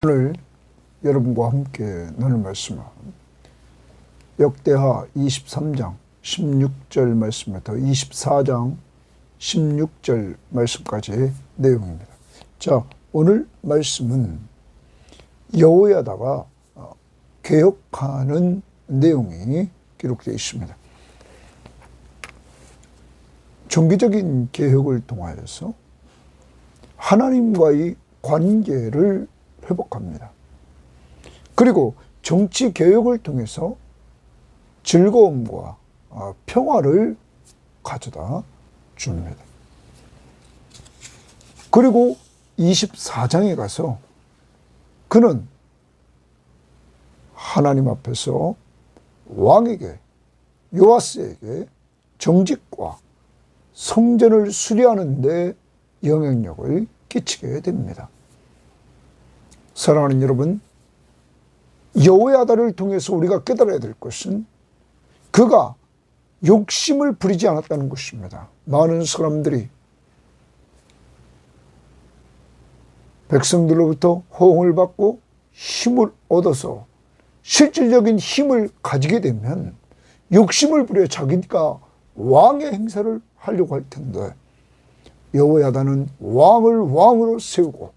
오늘 여러분과 함께 나눌 말씀은 역대하 23장 16절 말씀부터 24장 16절 말씀까지의 내용입니다. 자, 오늘 말씀은 여호야다가 개혁하는 내용이 기록되어 있습니다. 종교적인 개혁을 통하여서 하나님과의 관계를 회복합니다. 그리고 정치 개혁을 통해서 즐거움과 평화를 가져다 줍니다. 그리고 24장에 가서 그는 하나님 앞에서 왕에게, 요아스에게 정직과 성전을 수리하는 데 영향력을 끼치게 됩니다. 사랑하는 여러분, 여호야다를 통해서 우리가 깨달아야 될 것은 그가 욕심을 부리지 않았다는 것입니다. 많은 사람들이 백성들로부터 호응을 받고 힘을 얻어서 실질적인 힘을 가지게 되면 욕심을 부려 자기가 왕의 행사를 하려고 할 텐데, 여호야다는 왕을 왕으로 세우고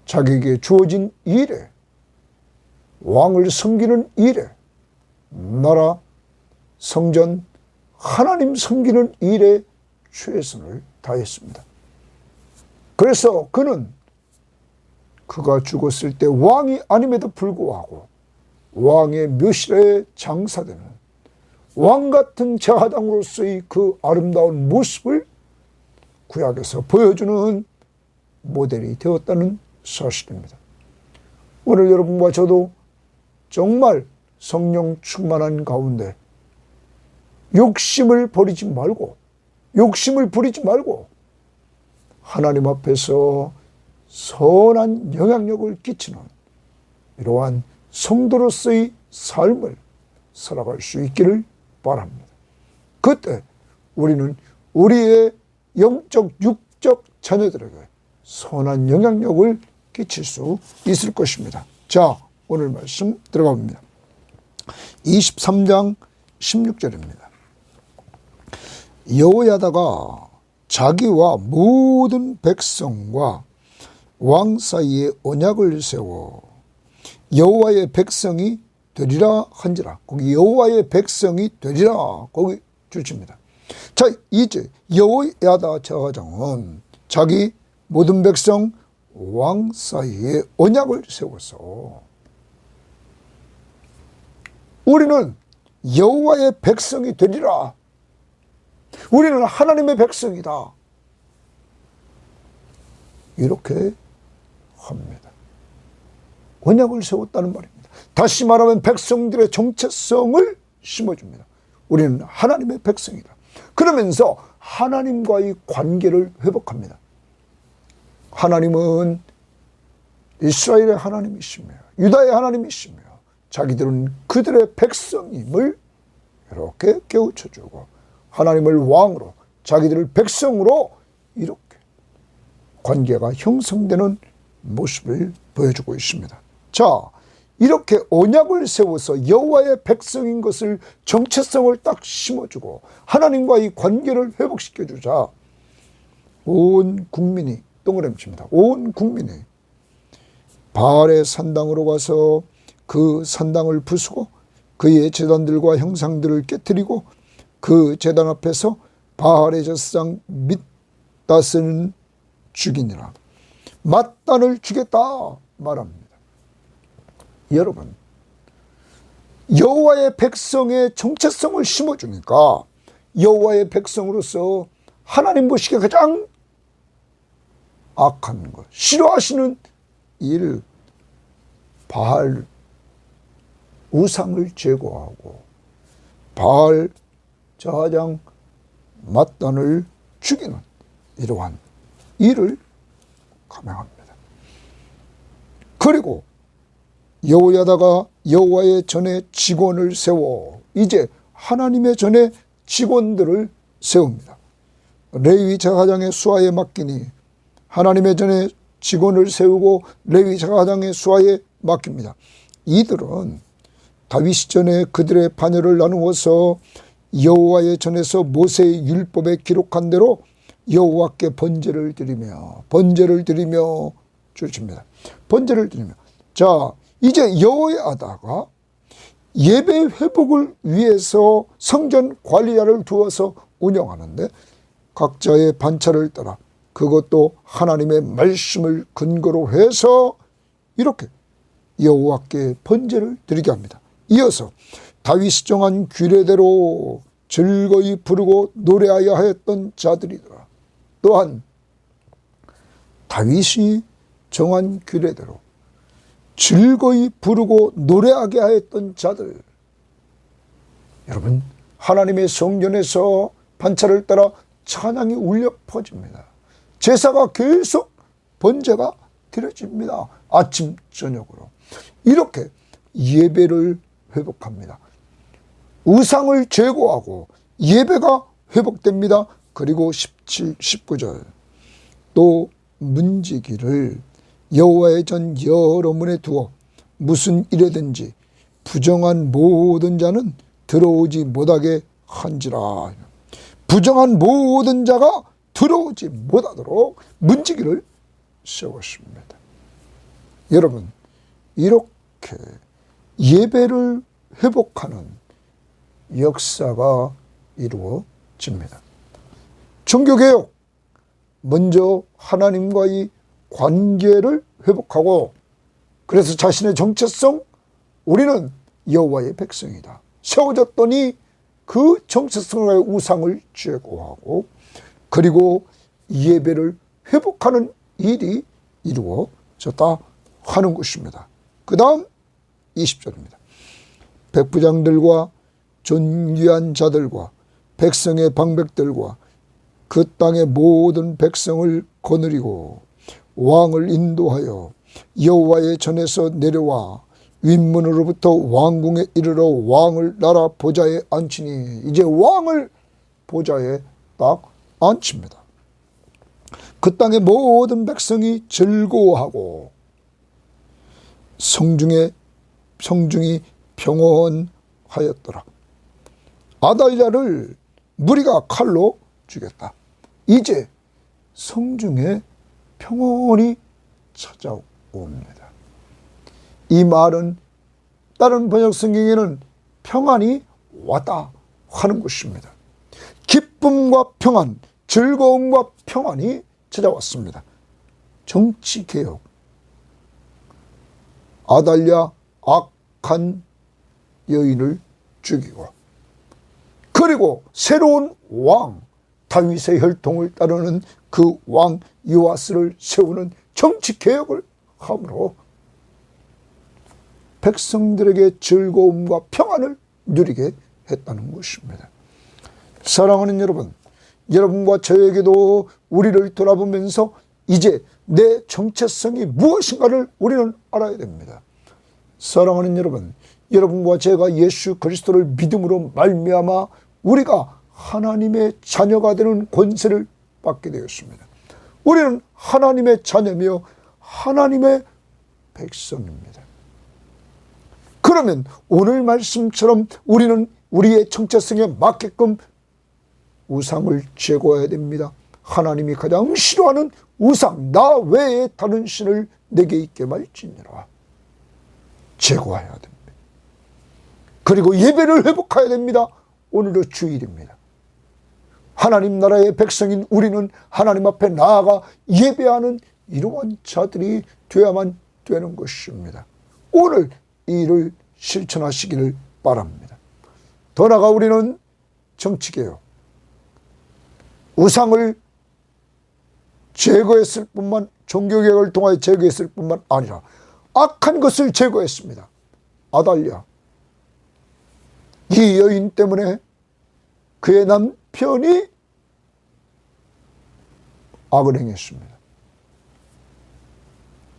자기에게 주어진 일에, 왕을 섬기는 일에, 나라, 성전, 하나님 섬기는 일에 최선을 다했습니다. 그래서 그가 죽었을 때 왕이 아님에도 불구하고 왕의 묘실에 장사되는 왕 같은 제사장으로서의 그 아름다운 모습을 구약에서 보여주는 모델이 되었다는 사실입니다. 오늘 여러분과 저도 정말 성령 충만한 가운데 욕심을 부리지 말고 하나님 앞에서 선한 영향력을 끼치는 이러한 성도로서의 삶을 살아갈 수 있기를 바랍니다. 그때 우리는 우리의 영적, 육적 자녀들에게 선한 영향력을 끼칠 수 있을 것입니다. 자, 오늘 말씀 들어갑니다. 23장 16절입니다. 여호야다가 자기와 모든 백성과 왕 사이에 언약을 세워 여호와의 백성이 되리라 한지라. 거기 여호와의 백성이 되리라 거기 줄칩니다. 자, 이제 여호야다 제사장은 자기 모든 백성 왕 사이에 언약을 세워서 우리는 여호와의 백성이 되리라. 우리는 하나님의 백성이다. 이렇게 합니다. 언약을 세웠다는 말입니다. 다시 말하면 백성들의 정체성을 심어줍니다. 우리는 하나님의 백성이다. 그러면서 하나님과의 관계를 회복합니다. 하나님은 이스라엘의 하나님이시며 유다의 하나님이시며 자기들은 그들의 백성임을 이렇게 깨우쳐주고 하나님을 왕으로 자기들을 백성으로 이렇게 관계가 형성되는 모습을 보여주고 있습니다. 자, 이렇게 언약을 세워서 여호와의 백성인 것을 정체성을 딱 심어주고 하나님과의 관계를 회복시켜주자 온 국민이 동그라미칩니다. 온 국민이 바알의 산당으로 가서 그 산당을 부수고 그의 제단들과 형상들을 깨뜨리고 그 제단 앞에서 바알의 제사장 밋닷을 죽이니라. 맏단을 죽였다 말합니다. 여러분, 여호와의 백성의 정체성을 심어주니까 여호와의 백성으로서 하나님 보시기에 가장 악한 것, 싫어하시는 일, 바알 우상을 제거하고 바알 제사장 맏단을 죽이는 이러한 일을 감행합니다. 그리고 여호야다가 여호와의 전에 직원을 세워 이제 하나님의 전에 직원들을 세웁니다. 레위 제사장의 수하에 맡기니 하나님의 전에 직원을 세우고 레위 사장의 수하에 맡깁니다. 이들은 다윗 전에 그들의 반열을 나누어서 여호와의 전에서 모세의 율법에 기록한 대로 여호와께 번제를 드리며 주십니다. 번제를 드리며. 자, 이제 여호야다가 예배 회복을 위해서 성전 관리자를 두어서 운영하는데 각자의 반차를 따라 그것도 하나님의 말씀을 근거로 해서 이렇게 여호와께 번제를 드리게 합니다. 이어서 다윗이 정한 규례대로 즐거이 부르고 노래하여 하였던 자들이더라. 또한 다윗이 정한 규례대로 즐거이 부르고 노래하게 하였던 자들. 여러분, 하나님의 성전에서 반차를 따라 찬양이 울려 퍼집니다. 제사가 계속 번제가 드려집니다. 아침 저녁으로. 이렇게 예배를 회복합니다. 우상을 제거하고 예배가 회복됩니다. 그리고 17, 19절 또 문지기를 여호와의 전 여러 문에 두어 무슨 일에든지 부정한 모든 자는 들어오지 못하게 한지라. 부정한 모든 자가 들어오지 못하도록 문지기를 세웠습니다. 여러분, 이렇게 예배를 회복하는 역사가 이루어집니다. 종교개혁, 먼저 하나님과의 관계를 회복하고, 그래서 자신의 정체성, 우리는 여호와의 백성이다 세워졌더니 그 정체성의 우상을 제거하고 그리고 예배를 회복하는 일이 이루어졌다 하는 것입니다. 그 다음 20절입니다. 백부장들과 존귀한 자들과 백성의 방백들과 그 땅의 모든 백성을 거느리고 왕을 인도하여 여호와의 전에서 내려와 윗문으로부터 왕궁에 이르러 왕을 나라 보좌에 앉히니. 이제 왕을 보좌에 딱 앉힙니다. 그 땅의 모든 백성이 즐거워하고 성중이 평온하였더라. 아달랴를 무리가 칼로 죽였다. 이제 성중에 평온이 찾아옵니다. 이 말은 다른 번역 성경에는 평안이 왔다 하는 것입니다. 기쁨과 평안, 즐거움과 평안이 찾아왔습니다. 정치개혁, 아달랴 악한 여인을 죽이고 그리고 새로운 왕 다윗의 혈통을 따르는 그 왕 요아스를 세우는 정치개혁을 함으로 백성들에게 즐거움과 평안을 누리게 했다는 것입니다. 사랑하는 여러분, 여러분과 저에게도 우리를 돌아보면서 이제 내 정체성이 무엇인가를 우리는 알아야 됩니다. 사랑하는 여러분, 여러분과 제가 예수 그리스도를 믿음으로 말미암아 우리가 하나님의 자녀가 되는 권세를 받게 되었습니다. 우리는 하나님의 자녀며 하나님의 백성입니다. 그러면 오늘 말씀처럼 우리는 우리의 정체성에 맞게끔 우상을 제거해야 됩니다. 하나님이 가장 싫어하는 우상, 나 외에 다른 신을 내게 있게 말지니라. 제거해야 됩니다. 그리고 예배를 회복해야 됩니다. 오늘은 주일입니다. 하나님 나라의 백성인 우리는 하나님 앞에 나아가 예배하는 이러한 자들이 되어야만 되는 것입니다. 오늘 이 일을 실천하시기를 바랍니다. 더 나아가 우리는 정치개혁, 우상을 제거했을 뿐만, 종교개혁을 통하여 제거했을 뿐만 아니라 악한 것을 제거했습니다. 아달랴, 이 여인 때문에 그의 남편이 악을 행했습니다.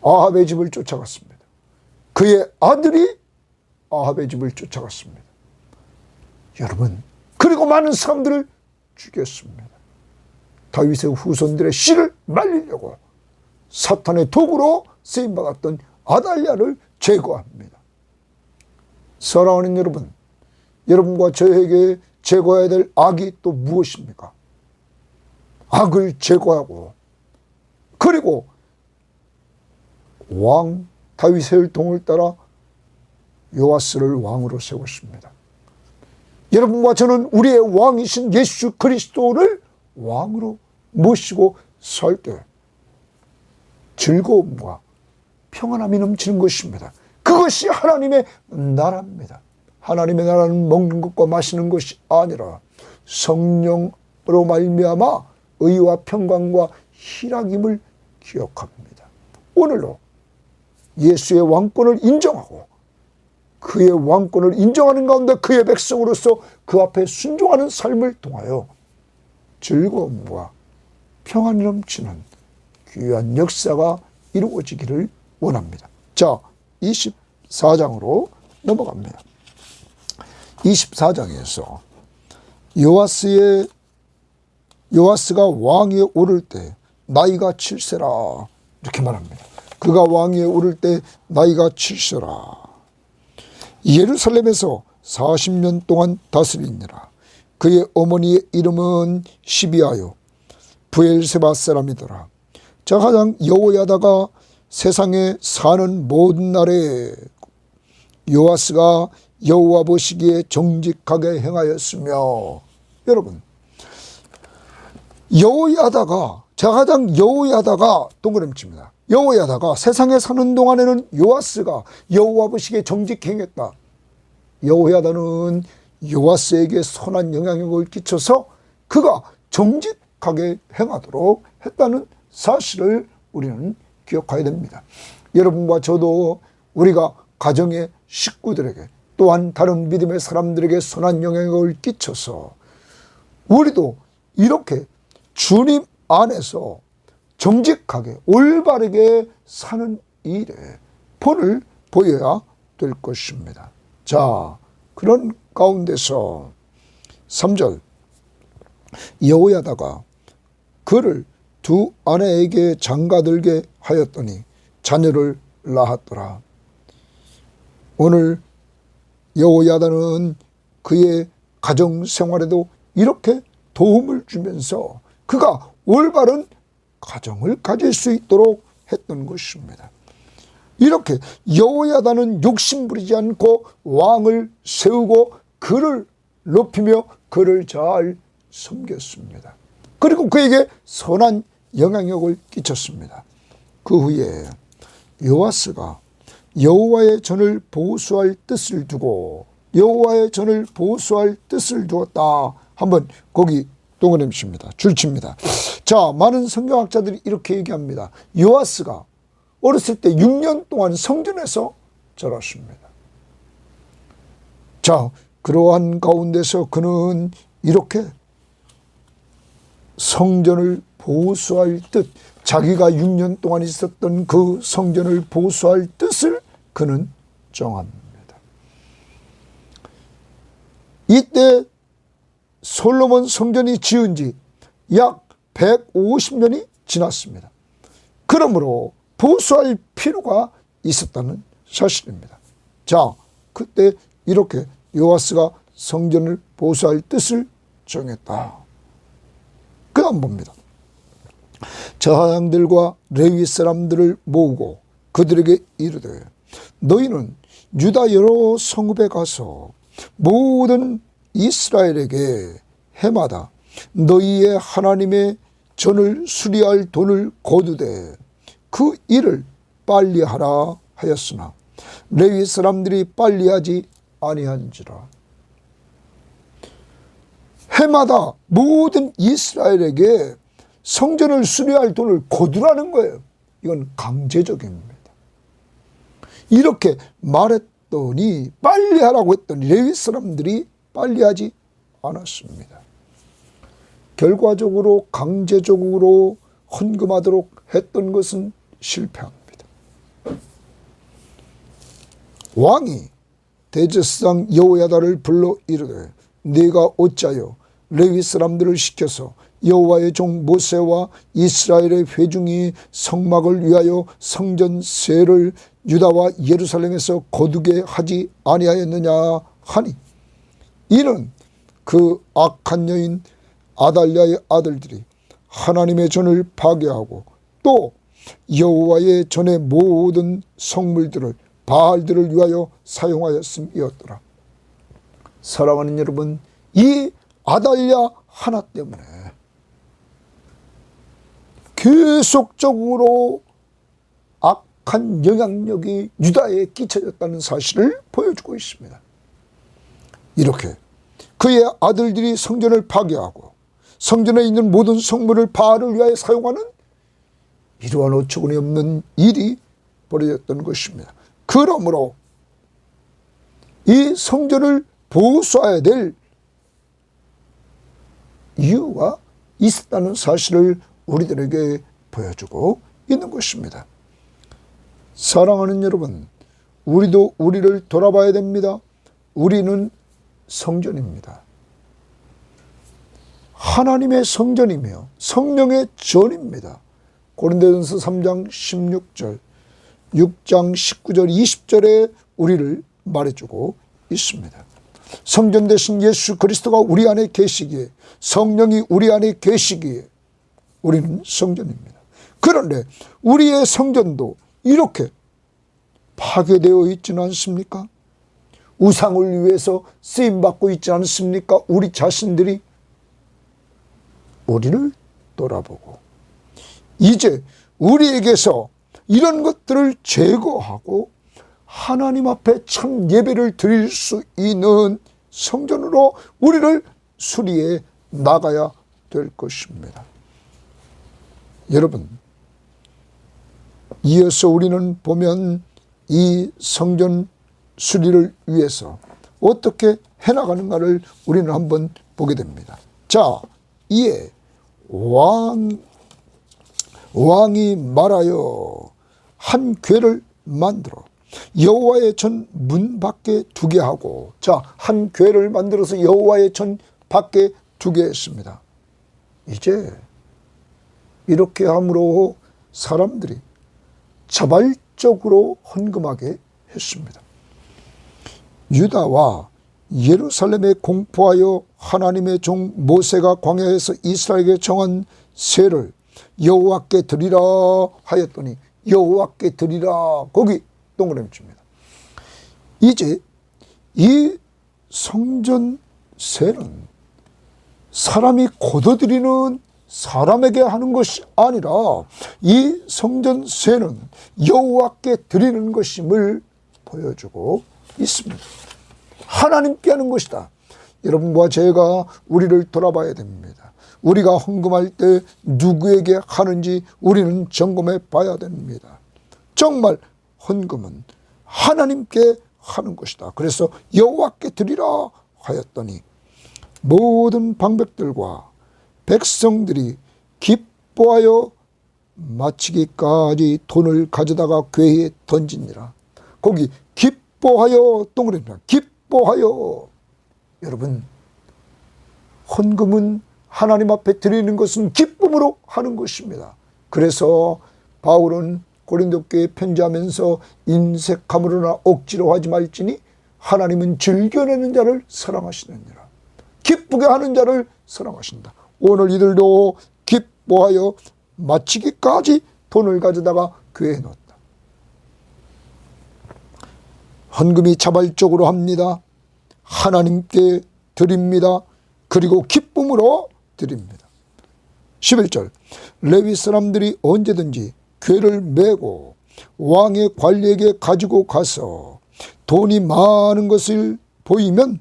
아합의 집을 쫓아갔습니다. 그의 아들이 아합의 집을 쫓아갔습니다. 여러분, 그리고 많은 사람들을 죽였습니다. 다윗의 후손들의 씨를 말리려고 사탄의 도구로 쓰임받았던 아달랴를 제거합니다. 사랑하는 여러분, 여러분과 저에게 제거해야 될 악이 또 무엇입니까? 악을 제거하고 그리고 왕 다윗의 동을 따라 요아스를 왕으로 세웠습니다. 여러분과 저는 우리의 왕이신 예수 그리스도를 왕으로 모시고 살 때 즐거움과 평안함이 넘치는 것입니다. 그것이 하나님의 나라입니다. 하나님의 나라는 먹는 것과 마시는 것이 아니라 성령으로 말미암아 의와 평강과 희락임을 기억합니다. 오늘로 예수의 왕권을 인정하고 그의 왕권을 인정하는 가운데 그의 백성으로서 그 앞에 순종하는 삶을 통하여 즐거움과 평안이 넘치는 귀한 역사가 이루어지기를 원합니다. 자, 24장으로 넘어갑니다. 24장에서 요아스가 왕위에 오를 때 나이가 7세라 이렇게 말합니다. 그가 왕위에 오를 때 나이가 7세라. 예루살렘에서 40년 동안 다스리니라. 그의 어머니의 이름은 시비아요 브엘세바 사람이더라. 자, 가장 여호야다가 세상에 사는 모든 날에 요아스가 여호와 보시기에 정직하게 행하였으며, 여러분, 여호야다가, 자, 가장 여호야다가 동그라미 칩니다. 여호야다가 세상에 사는 동안에는 요아스가 여호와 보시기에 정직히 행했다. 여호야다는 요아스에게 선한 영향력을 끼쳐서 그가 정직하게 행하도록 했다는 사실을 우리는 기억해야 됩니다. 여러분과 저도 우리가 가정의 식구들에게 또한 다른 믿음의 사람들에게 선한 영향력을 끼쳐서 우리도 이렇게 주님 안에서 정직하게 올바르게 사는 일에 본을 보여야 될 것입니다. 자, 그런 가운데서 3절 여호야다가 그를 두 아내에게 장가들게 하였더니 자녀를 낳았더라. 오늘 여호야다는 그의 가정생활에도 이렇게 도움을 주면서 그가 올바른 가정을 가질 수 있도록 했던 것입니다. 이렇게 여호야다는 욕심부리지 않고 왕을 세우고 그를 높이며 그를 잘 섬겼습니다. 그리고 그에게 선한 영향력을 끼쳤습니다. 그 후에 요아스가 여호와의 전을 보수할 뜻을 두고 여호와의 전을 보수할 뜻을 두었다. 한번 거기 동그라미 칩니다. 줄칩니다. 자, 많은 성경학자들이 이렇게 얘기합니다. 요아스가 어렸을 때 6년 동안 성전에서 자랐습니다. 자, 그러한 가운데서 그는 이렇게 성전을 보수할 뜻, 자기가 6년 동안 있었던 그 성전을 보수할 뜻을 그는 정합니다. 이때 솔로몬 성전이 지은 지 약 150년이 지났습니다. 그러므로 보수할 필요가 있었다는 사실입니다. 자, 그때 이렇게 요아스가 성전을 보수할 뜻을 정했다. 그 다음 봅니다. 저하장들과 레위 사람들을 모으고 그들에게 이르되 너희는 유다 여러 성읍에 가서 모든 이스라엘에게 해마다 너희의 하나님의 전을 수리할 돈을 거두되 그 일을 빨리 하라 하였으나 레위 사람들이 빨리 하지 아니한지라. 해마다 모든 이스라엘에게 성전을 수리할 돈을 거두라는 거예요. 이건 강제적입니다. 이렇게 말했더니 빨리 하라고 했더니 레위 사람들이 빨리 하지 않았습니다. 결과적으로 강제적으로 헌금하도록 했던 것은 실패합니다. 왕이 대제사장 여호야다를 불러 이르되 네가 어찌하여 레위 사람들을 시켜서 여호와의 종 모세와 이스라엘의 회중이 성막을 위하여 성전세를 유다와 예루살렘에서 거두게 하지 아니하였느냐 하니, 이는 그 악한 여인 아달랴의 아들들이 하나님의 전을 파괴하고 또 여호와의 전의 모든 성물들을 바알들을 위하여 사용하였음이었더라. 사랑하는 여러분, 이 아달랴 하나 때문에 계속적으로 악한 영향력이 유다에 끼쳐졌다는 사실을 보여주고 있습니다. 이렇게 그의 아들들이 성전을 파괴하고 성전에 있는 모든 성물을 바알을 위하여 사용하는 이러한 어처구니 없는 일이 벌어졌던 것입니다. 그러므로 이 성전을 보수해야 될 이유가 있었다는 사실을 우리들에게 보여주고 있는 것입니다. 사랑하는 여러분, 우리도 우리를 돌아봐야 됩니다. 우리는 성전입니다. 하나님의 성전이며 성령의 전입니다. 고린도전서 3장 16절, 6장 19절, 20절에 우리를 말해주고 있습니다. 성전 되신 예수 그리스도가 우리 안에 계시기에, 성령이 우리 안에 계시기에 우리는 성전입니다. 그런데 우리의 성전도 이렇게 파괴되어 있지는 않습니까? 우상을 위해서 쓰임받고 있지 않습니까? 우리 자신들이 우리를 돌아보고 이제 우리에게서 이런 것들을 제거하고 하나님 앞에 참 예배를 드릴 수 있는 성전으로 우리를 수리해 나가야 될 것입니다. 여러분, 이어서 우리는 보면 이 성전 수리를 위해서 어떻게 해나가는가를 우리는 한번 보게 됩니다. 자, 이에 왕이 말하여 한 궤를 만들어 여호와의 전 문 밖에 두게 하고, 자, 한 궤를 만들어서 여호와의 전 밖에 두게 했습니다. 이제 이렇게 함으로 사람들이 자발적으로 헌금하게 했습니다. 유다와 예루살렘에 공포하여 하나님의 종 모세가 광야에서 이스라엘에게 정한 세를 여호와께 드리라 하였더니 여호와께 드리라, 거기 동그라미 칩니다. 이제 이 성전 세는 사람이 거둬들이는 사람에게 하는 것이 아니라 이 성전 세는 여호와께 드리는 것임을 보여주고 있습니다. 하나님께 하는 것이다. 여러분과 제가 우리를 돌아봐야 됩니다. 우리가 헌금할 때 누구에게 하는지 우리는 점검해 봐야 됩니다. 정말 헌금은 하나님께 하는 것이다. 그래서 여호와께 드리라 하였더니 모든 방백들과 백성들이 기뻐하여 마치기까지 돈을 가져다가 궤에 던지니라. 거기 기뻐하여 동그라미입니다. 기뻐하여. 여러분, 헌금은 하나님 앞에 드리는 것은 기쁨으로 하는 것입니다. 그래서 바울은 고린도교에 편지하면서 인색함으로나 억지로 하지 말지니 하나님은 즐겨내는 자를 사랑하시느니라. 기쁘게 하는 자를 사랑하신다. 오늘 이들도 기뻐하여 마치기까지 돈을 가져다가 궤에 넣었다. 헌금이 자발적으로 합니다. 하나님께 드립니다. 그리고 기쁨으로 드립니다. 11절, 레위 사람들이 언제든지 궤를 메고 왕의 관리에게 가지고 가서 돈이 많은 것을 보이면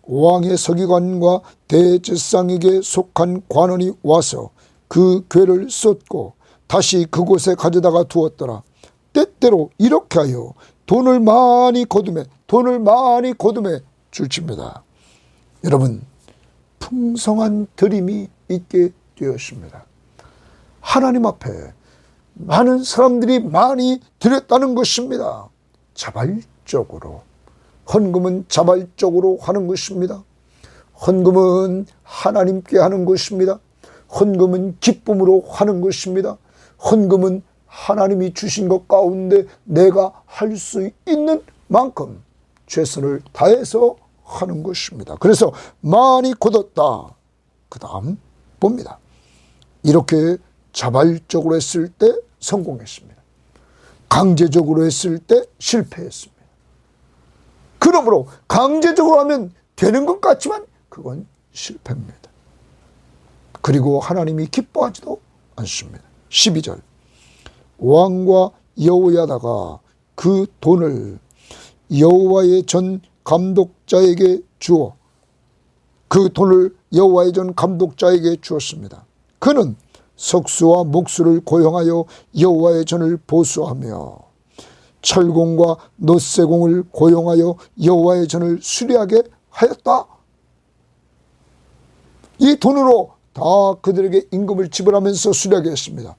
왕의 서기관과 대제사장에게 속한 관원이 와서 그 궤를 쏟고 다시 그곳에 가져다가 두었더라. 때때로 이렇게 하여 돈을 많이 거둠에 줄칩니다. 여러분, 풍성한 드림이 있게 되었습니다. 하나님 앞에 많은 사람들이 많이 드렸다는 것입니다. 자발적으로. 헌금은 자발적으로 하는 것입니다. 헌금은 하나님께 하는 것입니다. 헌금은 기쁨으로 하는 것입니다. 헌금은 하나님이 주신 것 가운데 내가 할 수 있는 만큼 최선을 다해서 하는 것입니다. 그래서 많이 거뒀다. 그 다음 봅니다. 이렇게 자발적으로 했을 때 성공했습니다. 강제적으로 했을 때 실패했습니다. 그러므로 강제적으로 하면 되는 것 같지만 그건 실패입니다. 그리고 하나님이 기뻐하지도 않습니다. 12절 왕과 여호야다가 그 돈을 여호와의 전 감독자에게 주어 그 돈을 여호와의 전 감독자에게 주었습니다. 그는 석수와 목수를 고용하여 여호와의 전을 보수하며 철공과 놋쇠공을 고용하여 여호와의 전을 수리하게 하였다. 이 돈으로 다 그들에게 임금을 지불하면서 수리하게 했습니다.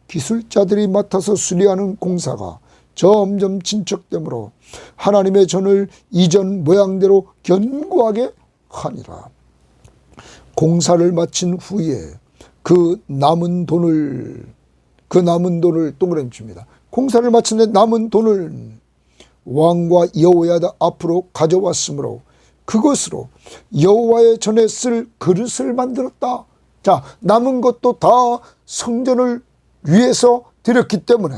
기술자들이 맡아서 수리하는 공사가 점점 진척되므로 하나님의 전을 이전 모양대로 견고하게 하니라. 공사를 마친 후에 그 남은 돈을 동그라미 칩니다. 공사를 마친 데 남은 돈을 왕과 여호야다 앞으로 가져왔으므로 그것으로 여호와의 전에 쓸 그릇을 만들었다. 자, 남은 것도 다 성전을 위해서 드렸기 때문에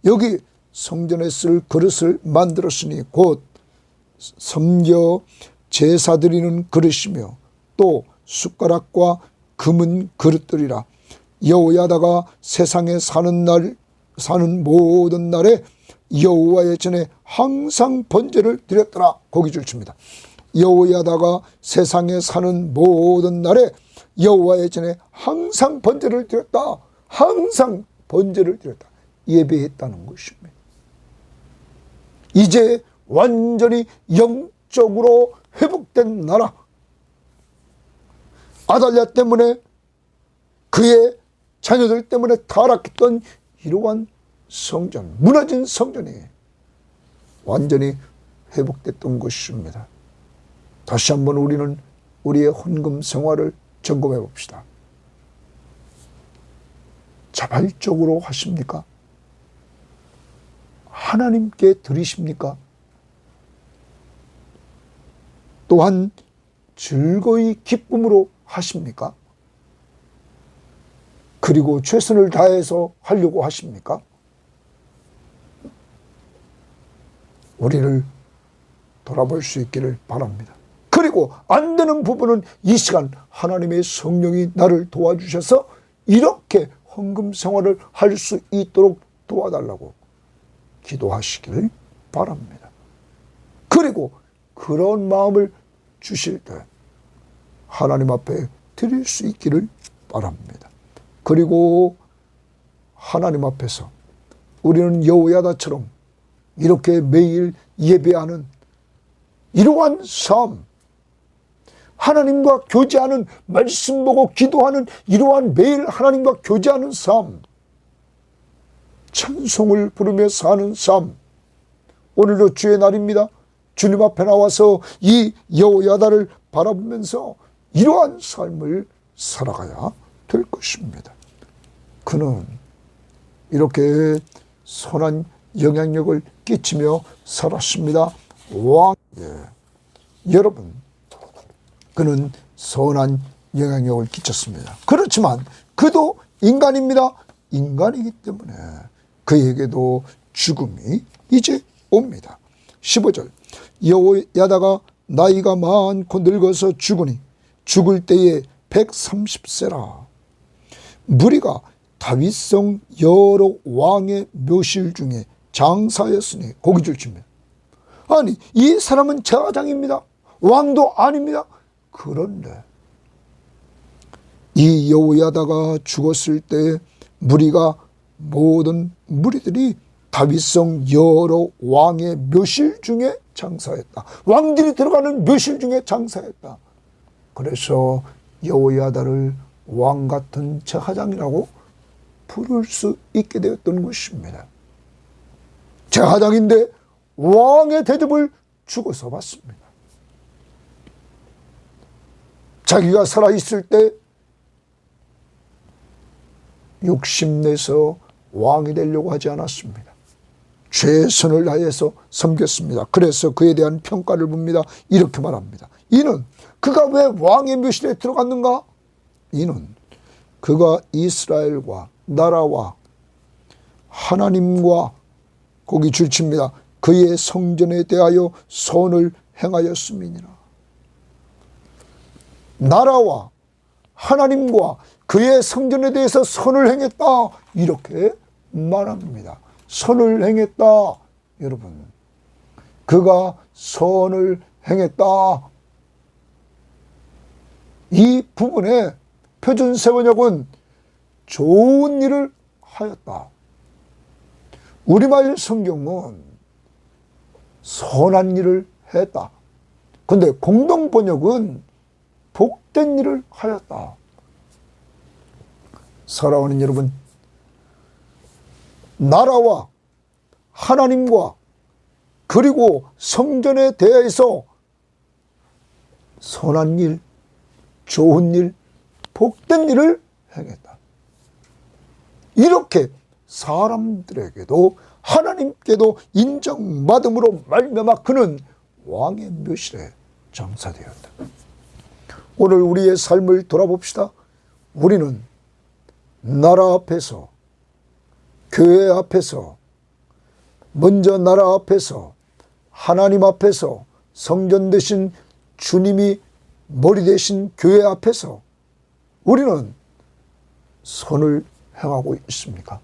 여기 성전에 쓸 그릇을 만들었으니 곧 섬겨 제사 드리는 그릇이며 또 숟가락과 금은 그릇들이라. 여호야다가 세상에 사는 모든 날에 여호와의 전에 항상 번제를 드렸더라. 거기 줄칩니다. 여호야다가 세상에 사는 모든 날에 여호와의 전에 항상 번제를 드렸다. 항상 번제를 드렸다. 예배했다는 것입니다. 이제 완전히 영적으로 회복된 나라. 아달랴 때문에 그의 자녀들 때문에 타락했던 이러한 성전, 무너진 성전이 완전히 회복됐던 것입니다. 다시 한번 우리는 우리의 헌금 생활을 점검해 봅시다. 자발적으로 하십니까? 하나님께 드리십니까? 또한 즐거이 기쁨으로 하십니까? 그리고 최선을 다해서 하려고 하십니까? 우리를 돌아볼 수 있기를 바랍니다. 그리고 안 되는 부분은 이 시간 하나님의 성령이 나를 도와주셔서 이렇게 헌금 생활을 할 수 있도록 도와달라고 기도하시기를 바랍니다. 그리고 그런 마음을 주실 때 하나님 앞에 드릴 수 있기를 바랍니다. 그리고 하나님 앞에서 우리는 여호야다처럼 이렇게 매일 예배하는 이러한 삶, 하나님과 교제하는, 말씀 보고 기도하는 이러한 매일 하나님과 교제하는 삶, 찬송을 부르며 사는 삶. 오늘도 주의 날입니다. 주님 앞에 나와서 이 여호야다를 바라보면서 이러한 삶을 살아가야 될 것입니다. 그는 이렇게 선한 영향력을 끼치며 살았습니다. 여러분, 그는 선한 영향력을 끼쳤습니다. 그렇지만 그도 인간입니다. 인간이기 때문에 그에게도 죽음이 이제 옵니다. 15절 여호야다가 나이가 많고 늙어서 죽으니 죽을 때에 130세라. 무리가 다윗성 여러 왕의 묘실 중에 장사였으니 고기 줄칩니다. 아니, 이 사람은 제사장입니다. 왕도 아닙니다. 그런데 이 여호야다가 죽었을 때 모든 무리들이 다윗성 여러 왕의 묘실 중에 장사했다. 왕들이 들어가는 묘실 중에 장사했다. 그래서 여호야다를 왕 같은 제사장이라고 부를 수 있게 되었던 것입니다. 제사장인데 왕의 대접을 죽어서 받습니다. 자기가 살아있을 때 욕심내서 왕이 되려고 하지 않았습니다. 최선을 다해서 섬겼습니다. 그래서 그에 대한 평가를 봅니다. 이렇게 말합니다. 이는 그가 왜 왕의 묘실에 들어갔는가? 이는 그가 이스라엘과 나라와 하나님과 거기 줄칩니다. 그의 성전에 대하여 선을 행하였음이니라. 나라와 하나님과 그의 성전에 대해서 선을 행했다. 이렇게 말합니다. 선을 행했다. 여러분, 그가 선을 행했다. 이 부분에 표준세번역은 좋은 일을 하였다. 우리말 성경은 선한 일을 했다. 그런데 공동번역은 복된 일을 하였다. 사랑하는 여러분, 나라와 하나님과 그리고 성전에 대해서 선한 일, 좋은 일, 복된 일을 행했다. 이렇게 사람들에게도 하나님께도 인정받음으로 말미암아 그는 왕의 묘실에 장사되었다. 오늘 우리의 삶을 돌아봅시다. 우리는 나라 앞에서, 교회 앞에서, 먼저 나라 앞에서, 하나님 앞에서, 성전 되신 주님이 머리 되신 교회 앞에서 우리는 선을 행하고 있습니까?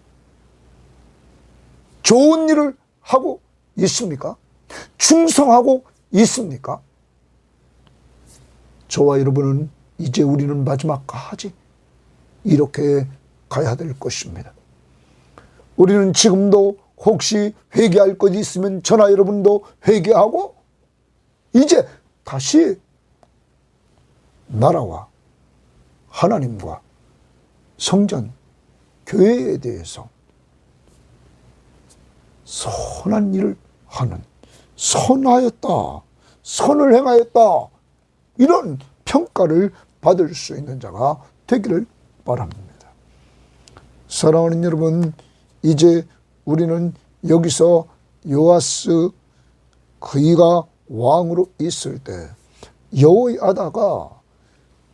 좋은 일을 하고 있습니까? 충성하고 있습니까? 저와 여러분은 이제 우리는 마지막까지 이렇게 가야 될 것입니다. 우리는 지금도 혹시 회개할 것이 있으면 저나 여러분도 회개하고 이제 다시 나라와 하나님과 성전, 교회에 대해서 선한 일을 하는, 선하였다, 선을 행하였다, 이런 평가를 받을 수 있는 자가 되기를 바랍니다. 사랑하는 여러분, 이제 우리는 여기서 요아스 그이가 왕으로 있을 때 여호야다가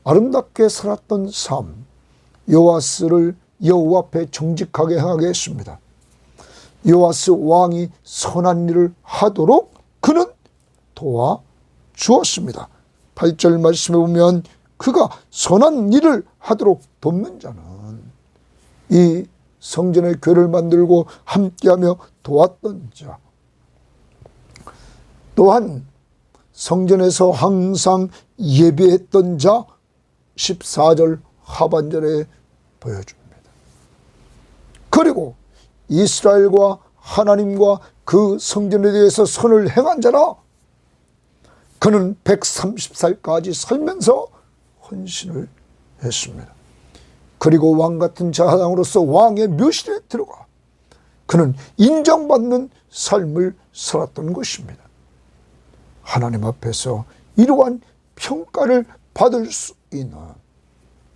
아름답게 살았던 삶, 요아스를 여호와 앞에 정직하게 행하게 했습니다. 요아스 왕이 선한 일을 하도록 그는 도와주었습니다. 8절 말씀에 보면 그가 선한 일을 하도록 돕는 자는 이 성전의 교회를 만들고 함께하며 도왔던 자, 또한 성전에서 항상 예배했던 자, 14절 하반절에 보여줍니다. 그리고 이스라엘과 하나님과 그 성전에 대해서 선을 행한 자라, 그는 130살까지 살면서 헌신을 했습니다. 그리고 왕같은 자당으로서 왕의 묘실에 들어가 그는 인정받는 삶을 살았던 것입니다. 하나님 앞에서 이러한 평가를 받을 수 있는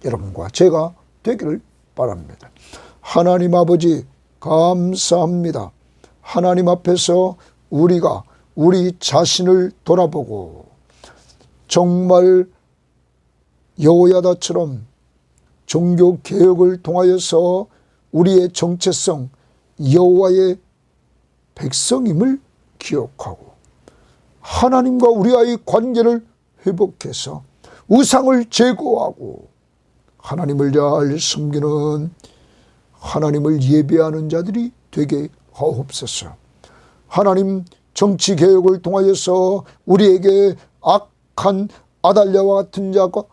여러분과 제가 되기를 바랍니다. 하나님 아버지 감사합니다. 하나님 앞에서 우리가 우리 자신을 돌아보고 정말 여호야다처럼 종교 개혁을 통하여서 우리의 정체성, 여호와의 백성임을 기억하고 하나님과 우리와의 관계를 회복해서 우상을 제거하고 하나님을 잘 섬기는, 하나님을 예배하는 자들이 되게 하옵소서. 하나님, 정치개혁을 통하여서 우리에게 악한 아달랴와 같은 자가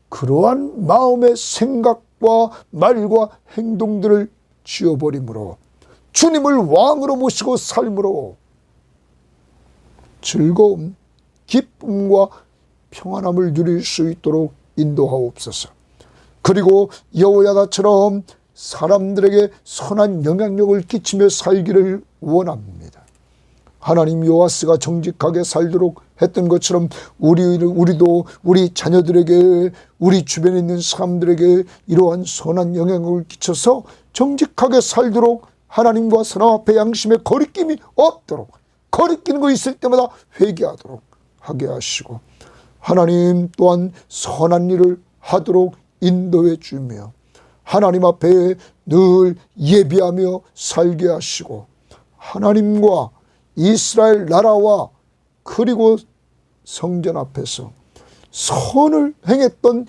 그러한 마음의 생각과 말과 행동들을 지워버림으로 주님을 왕으로 모시고 삶으로 즐거움, 기쁨과 평안함을 누릴 수 있도록 인도하옵소서. 그리고 여호야다처럼 사람들에게 선한 영향력을 끼치며 살기를 원합니다. 하나님 요아스가 정직하게 살도록 했던 것처럼 우리도 우리 자녀들에게, 우리 주변에 있는 사람들에게 이러한 선한 영향을 끼쳐서 정직하게 살도록, 하나님과 사람 앞에 양심에 거리낌이 없도록, 거리끼는 거 있을 때마다 회개하도록 하게 하시고, 하나님 또한 선한 일을 하도록 인도해 주며 하나님 앞에 늘 예비하며 살게 하시고, 하나님과 이스라엘 나라와 그리고 성전 앞에서 선을 행했던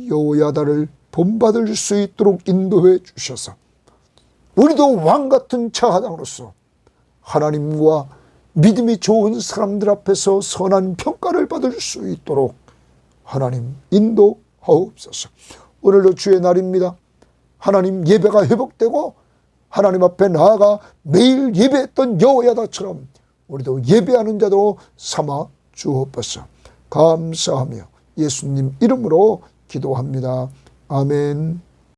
여호야다를 본받을 수 있도록 인도해 주셔서 우리도 왕같은 제사장으로서 하나님과 믿음이 좋은 사람들 앞에서 선한 평가를 받을 수 있도록 하나님 인도하옵소서. 오늘도 주의 날입니다. 하나님 예배가 회복되고 하나님 앞에 나아가 매일 예배했던 여호야다처럼 우리도 예배하는 자도 삼아 주옵소서. 감사하며 예수님 이름으로 기도합니다. 아멘.